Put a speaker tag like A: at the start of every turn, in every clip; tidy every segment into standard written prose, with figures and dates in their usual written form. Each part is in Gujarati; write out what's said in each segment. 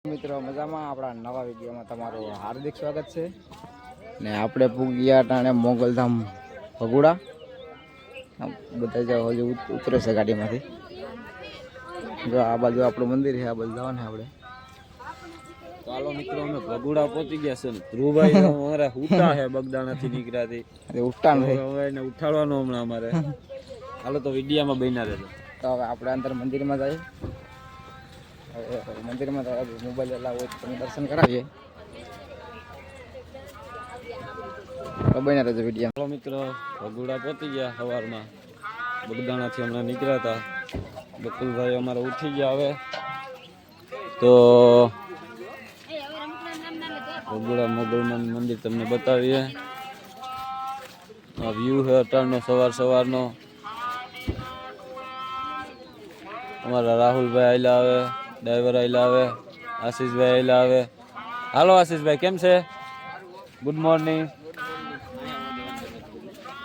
A: મિત્રો મજામાં આપણા નવા વિડીયોમાં તમારું હાર્દિક સ્વાગત છે ને આપણે પૂગ્યા ટાણે મોગલધામ ભગુડા બધા જ હજુ ઉતરે છે ગાડીમાંથી જો આ બાજુ આપણું મંદિર છે આ બાજુ જવાનું આપણે
B: ચાલો મિત્રો અમે ભગુડા પહોંચી ગયા છે ધ્રુવભાઈ અમારે ઉઠા છે બગદાણાથી નીકળ્યાથી
A: ઉઠાણ છે
B: હવે એને ઉઠાડવાનો હમણાં અમારે હાલો તો વિડીયામાં બન્યા રહેજો
A: તો હવે આપણે અંદર મંદિરમાં જઈએ મંદિરમાં મોબાઈલ લાવો તમે દર્શન કરાવીએ બન્યા રહેજો વિડીયો.
B: ચાલો મિત્રો ભગુડા પહોંચી ગયા સવારમાં બગદાણાથી હમણાં નીકળ્યા હતા બકુલભાઈ અમારે ઉઠી ગયા હવે તો ભગુડા મોગલમાં મંદિર તમને બતાવીએ આ વ્યૂ છે અટાણનો સવારનો અમારા રાહુલભાઈ આયલા આવે ડ્રાઈવર આયલા આવે આશીષભાઈ આયલા આવે હાલો આશીષભાઈ કેમ છે ગુડ મોર્નિંગ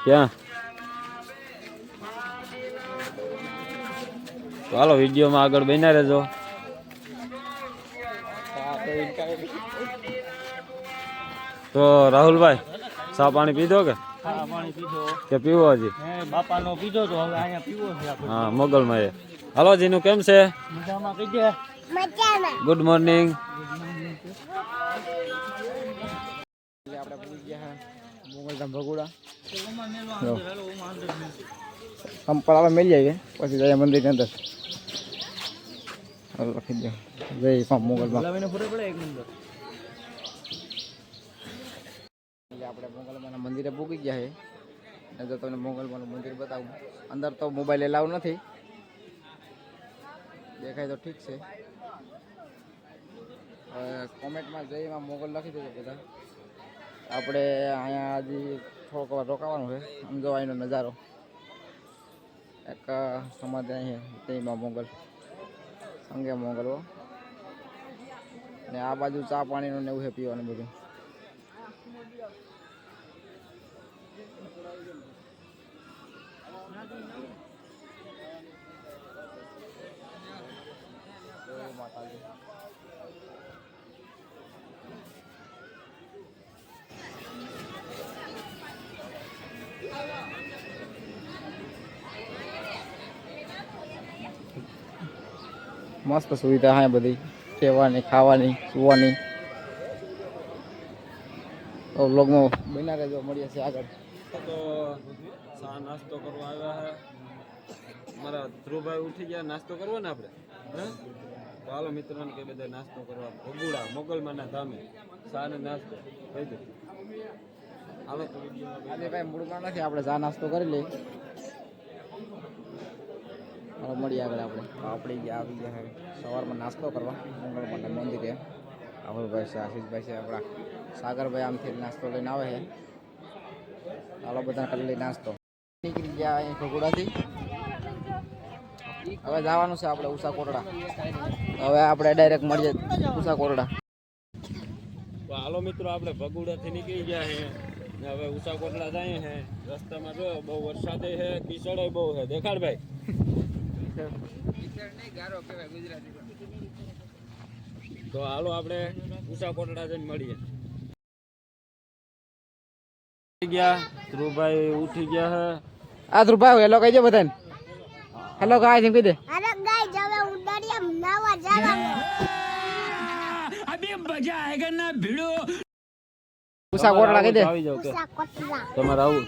B: ક્યાં તો હાલો વિડીયોમાં આગળ બન્યા રહેજો તો રાહુલભાઈ ચા પાણી પીધો કે કે પીવો હજી
C: બાપાનો પીધો તો હવે અહીંયા પીવો છે
B: હા મોગલમાં એ હાલો જીનું કેમ છે
C: મજામાં કીધે
B: ગુડ મોર્નિંગ
A: આપણે પૂરી ગયા મોગલધામ ભગુડા સંપલ આપણે મળી આવીએ પછી જઈએ મંદિરની અંદર લખી દો જય મોગલમાં આપણે મોગલમાના મંદિરે પૂગી ગયા છે ને જો તમને મોગલમાનું મંદિર બતાવું અંદર તો મોબાઈલ એલાવ નથી દેખાય તો ઠીક છે કોમેન્ટમાં જઈમાં મોગલ લખી દેજો બધા આપણે અહીંયા હજી થોડોક વાર રોકાવાનું છે સમજો અહીંનો નજારો એક સમાધિ અહીં તેમાં મોગલ સંગે મોગલ ને આ બાજુ ચા પાણીનું ને એવું છે પીવાનું બધું માતાજી મસ્ત સુવિધા હે બધી રહેવાની ખાવાની સુવાની તો વ્લોગમાં બન્યા રહેજો મળીએ છીએ આગળ
B: તો ચા નાસ્તો કરવા આવ્યા છે મારા ધ્રુવભાઈ ઉઠી ગયા નાસ્તો કરવો ને આપણે તો હાલો મિત્રોને કે બધા નાસ્તો કરવા ભગુડા મોગલમાના ધામે ચા ને નાસ્તો કહી દો હાલો તો
A: આજે કાંઈ મૂળમાં નથી આપણે ચા નાસ્તો કરી લઈએ મળીએ આગળ આપણે આવી ગયા સવારમાં નાસ્તો કરવા મંગળમાના મંદિરે રાહુલભાઈ છે આશીષભાઈ છે આપણા સાગરભાઈ આમથી નાસ્તો લઈને આવે છે ચાલો બધા કરી લઈ નાસ્તો નીકળી ગયા અહીં ભગુડાથી હવે જવાનું છે આપણે ઉષા કોટડા હવે આપણે ડાયરેક્ટ મળીએ ઉષા કોટડા
B: હાલો મિત્રો આપણે ભગુડાથી નીકળી ગયા છે ને હવે ઉષા કોટડા જઈએ છે રસ્તામાં જો બહુ વરસાદ છે કીચડ બહુ છે દેખાડ ભાઈ તો હાલો આપણે ઉષા કોટડા જઈને મળીએ ગયા ધ્રુવભાઈ ઉઠી ગયા હે
A: આ ધ્રુવભાઈ હેલો કહી દે બધાને હેલો ગાય કહી દે
D: અરે ગાય જવે ઉડાડિયા નાવા જવાનું
C: અભી મજા આયેગા ના ભીડો
A: ઉષા કોટડા કહી દે
B: આવી જાવ કે
D: ઉષા કોટડા
B: તમારે આવું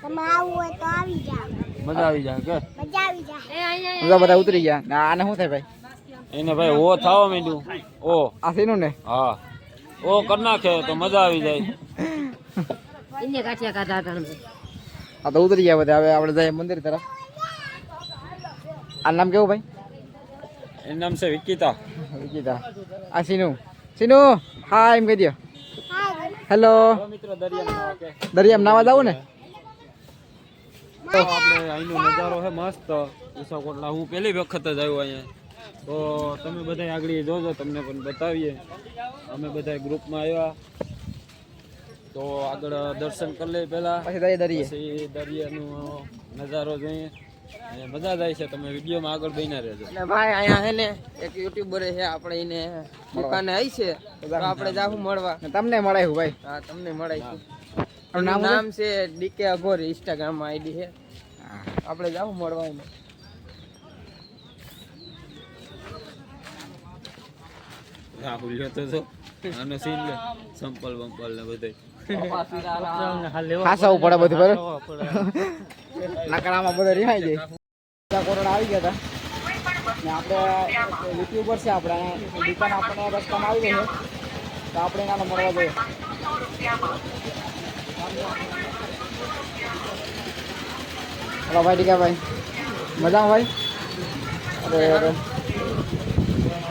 D: તમે આવું હોય તો આવી જાવ
B: મજા આવી જાય કે
D: મજા આવી જાય
A: બધા ઉતરી ગયા ના આને શું થાય ભાઈ
B: એને ભાઈ ઓ થાવા માંડ્યું ઓ
A: આ સીનું ને
B: હા ઓ કર નાખે તો મજા આવી જાય
A: આ તો ઉતરી ગયા બધા હવે આપણે જઈએ મંદિર તરફ આ નામ કેવું ભાઈ
B: એનું નામ છે વિકિતા
A: વિકિતા આ સીનુ હા એમ કહી દો હેલો
B: મિત્રો દરિયામાં ઓકે
A: દરિયામાં નાવા જાવું ને
B: તો આપણે અહીંનો નજારો છે મસ્ત ઉષા કોટડા હું પહેલી વખત જ આવ્યો અહીંયા તો તમે બધા આગળ જોજો તમને પણ બતાવીએ અમે બધા ગ્રુપમાં આવ્યા તો આગળ દર્શન કરી લઈએ પહેલા
A: પછી દરિયે
B: પછી દરિયાનો નજારો જોઈએ અને મજા જાય છે. તમે વિડીયોમાં આગળ બન્યા રહેજો.
E: અને ભાઈ અહીંયા હે ને એક યુટ્યુબર છે આપણે એને દુકાને આવી છે તો આપણે જાહું મળવા.
A: ને તમને મળાયું ભાઈ.
E: હા તમને મળાય
A: એનું
E: નામ છે ડીકે અઘોરી, ઇન્સ્ટાગ્રામ માં આઈડી છે. આપણે જાહું મળવા એને.
B: રાહુલ તો આનો સીન લે સંપલ બંપલ ને બધે
A: ખાસાવું પડે બધું બરાબર. નકરામાં બધું રિહાઈ જાય. કોરોના આવી ગયા હતા ને આપણે યુટ્યુબર છે આપણે દુકાન આપણે રસ્તામાં આવી ગઈ છે તો આપણે એનાનો મળવા જોઈએ. હલો ભાઈ ટીકા ભાઈ મજામાં ભાઈ? અરે અરે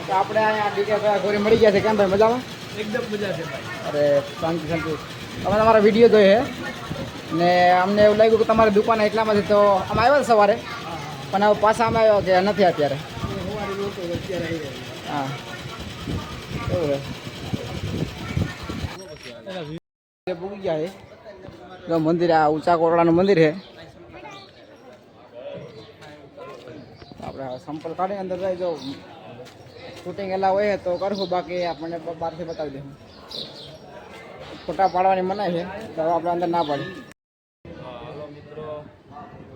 A: તો આપણે અહીંયા ડીકે ભાઈ ગોરી મળી ગયા છે. કેમ ભાઈ મજામાં?
C: એકદમ મજા છે ભાઈ.
A: અરે શાંતિ શાંતિ. તમે તમારા વિડીયો જોઈએ ને અમને એવું લાગ્યું કે તમારી દુકાન એટલામાંથી તો અમે આવ્યા સવારે પણ હવે પાછા અમે આવ્યો કે નથી અત્યારે. હા એવું છે પૂકી ગયા છે. જો મંદિર આ ઊંચા કોટડાનું મંદિર છે. આપણે સંપલ કાઢીને અંદર જાય જો શૂટિંગ એલા હોય તો કરશું, બાકી આપણને બહારથી બતાવી દઈશું. ફોટા પાડવાની મનાય છે તો આપણે અંદર ના પાડી.
B: હાલો મિત્રો,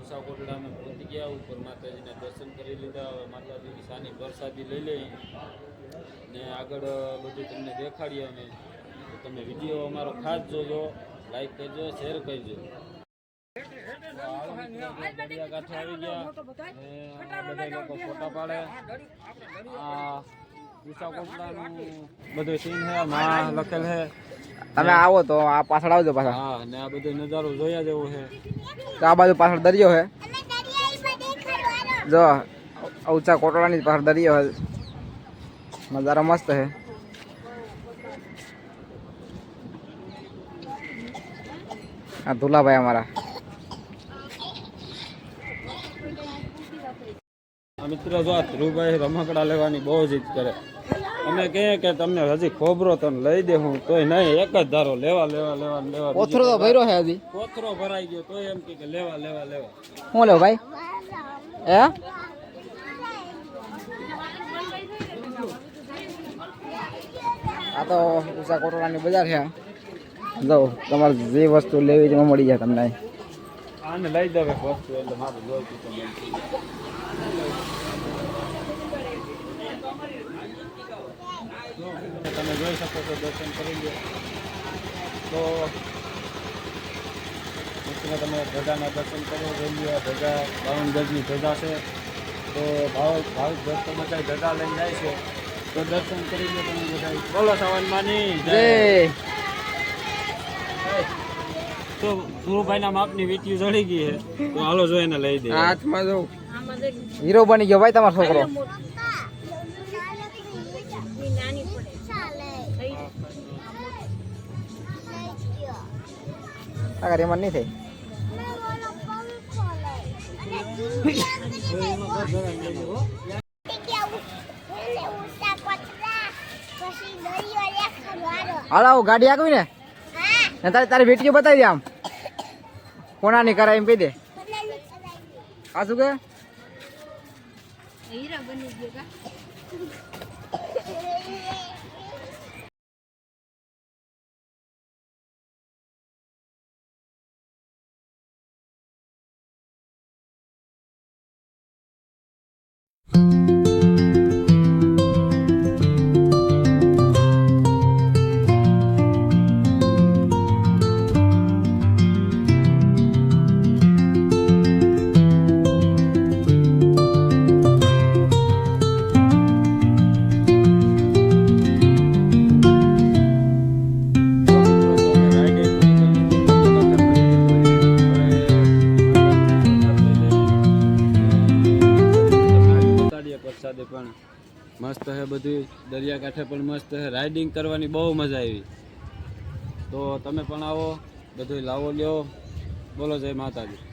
B: ઉષા કોટડામાં પહોંચી ગયા. ઉપર માતાજીના દર્શન કરી લીધા. હવે માતાજીની સાની પ્રસાદી લઈ લઈ ને આગળ બધું તમને દેખાડીએ અમે. તો તમે વિડીયો અમારો ખાસ જોજો, લાઈક કરજો, શેર કરજો. દરિયાકાંઠે આવી ગયા ને બધા લોકો ફોટા પાડે. આ ઉષા કોટડાનું બધું સીન છે, માં લખેલ છે.
A: તમે આવો તો આ પાછળ આવજો પાછળ.
B: હા, ને આ બધો નજારો જોયા જેવો છે.
A: તો આ બાજુ પાછળ દરિયો છે.
D: અમે દરિયાઈ પર દેખાડવાનો.
A: જો ઊંચા કોટડાની પાછળ દરિયો છે. નજારો મસ્ત છે. આ ધુલાભાઈ અમારા.
B: આ મિત્ર જો આ ધ્રુવભાઈ રમકડા લેવાની બહુ જીદ કરે. અમે કહીએ કે તમને હજી ખોબરો તને લઈ દે હું તોય નહીં, એક જ ધારો લેવા લેવા લેવા લેવા.
A: કોથરો તો ભર્યો છે હજી.
B: કોથરો ભરાઈ ગયો તોય એમ કે લેવા લેવા લેવા.
A: શું લેવું ભાઈ? હે આ તો ઊંચા કોટડાની બજાર છે. જો તમારે જે વસ્તુ લેવી છે એમાં મળી જાય તમને.
B: આને લઈ દેવે વસ્તુ એટલે મારું જોઈતું તો તમે જોઈ શકો છો. દર્શન કરી લો તો મિત્ર તમે ધજાના દર્શન કરો. જોઈ લો ધજા 52 ગજની ધજા છે. તો ભાવિક ભક્તો બધા ધજા લઈને જાય છે તો દર્શન કરી લો તમે બધા. બોલો સવાન માની જય. તો ગુરુભાઈના માપની વીટીઓ ચડી ગઈ છે તો હાલો જો એને લઈ દે.
E: હાથમાં જો
A: હીરો બની ગયો ભાઈ તમારો છોકરો.
D: નાની પડે ચાલે.
A: આગળ એમાં નહીં થાય. હાલ આવું ગાડી આગવી ને તારી બેટીઓ બતાવી દે. આમ કોનાની કરાય એમ કહી દે. આ શું કે
D: હીરા બની ગયો.
B: પ્રસાદે પણ મસ્ત છે બધું. દરિયાકાંઠે પણ મસ્ત છે. રાઇડિંગ કરવાની બહુ મજા આવી. તો તમે પણ આવો, બધું લાવો લ્યો. બોલો જય માતાજી.